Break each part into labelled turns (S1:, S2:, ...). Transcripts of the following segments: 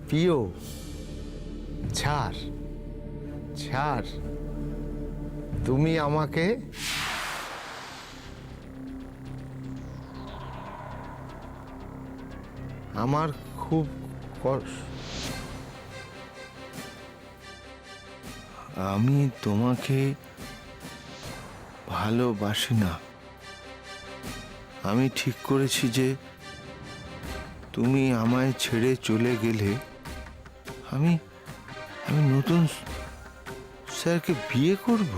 S1: প্রিয়, ছাড় ছাড়, তুমি আমাকে আমার খুব
S2: আমি তোমাকে ভালোবাসি না। আমি ঠিক করেছি যে তুমি আমায় ছেড়ে চলে গেলে আমি আমি নতুন স্যারকে বিয়ে করব।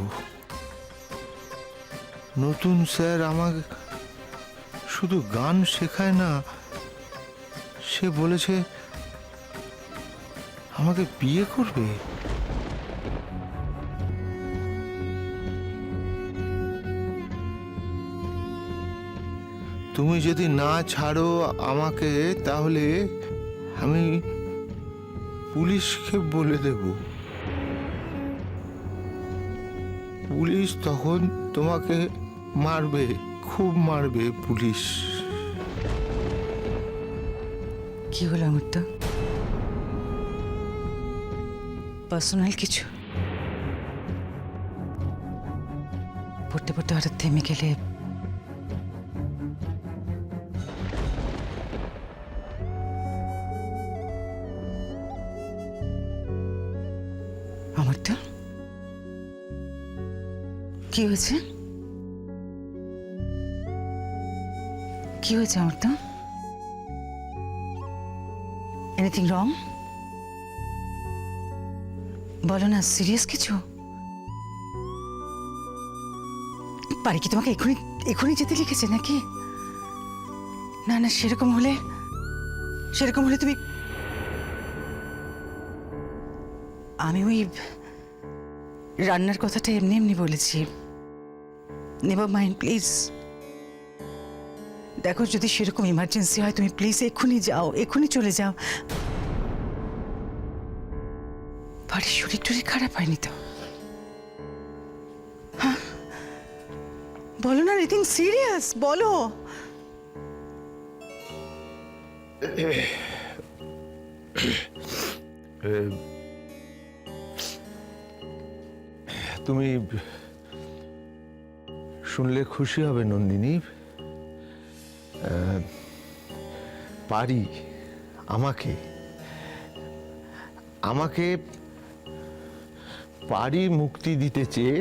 S2: নতুন স্যার আমাকে শুধু গান শেখায় না, সে বলেছে আমাকে বিয়ে করবে। তুমি যদি না ছাড়ো আমাকে, তাহলে আমি পুলিশকে বলে দেব। পুলিশ তখন তোমাকে মারবে, খুব মারবে পুলিশ।
S3: কি হলো অমৃত? পার্সোনাল কিছু? পড়তে পড়তে হঠাৎ থেমে গেলে? অমৃত, কি হয়েছে? কি হয়েছে অমৃত? Anything wrong? বলো না, সিরিয়াস কিছু? পারি কি তোমাকে এখনই যেতে লিখেছে নাকি? না না, সেরকম হলে তুমি... আমি ওই রান্নার কথাটা এমনি এমনি বলেছি। Never mind, please. দেখো, যদি সেরকম ইমার্জেন্সি হয় তুমি প্লিজ এক্ষুনি যাও, এক্ষুনি চলে যাও। বাড়ির শরীর টরীর খারাপ হয়নি তো? হ্যাঁ, বলো না, এনিথিং সিরিয়াস বলো।
S1: তুমি শুনলে খুশি হবে নন্দিনী। পারি আমাকে পারি মুক্তি দিতে চেয়ে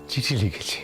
S1: চিঠি লিখেছে।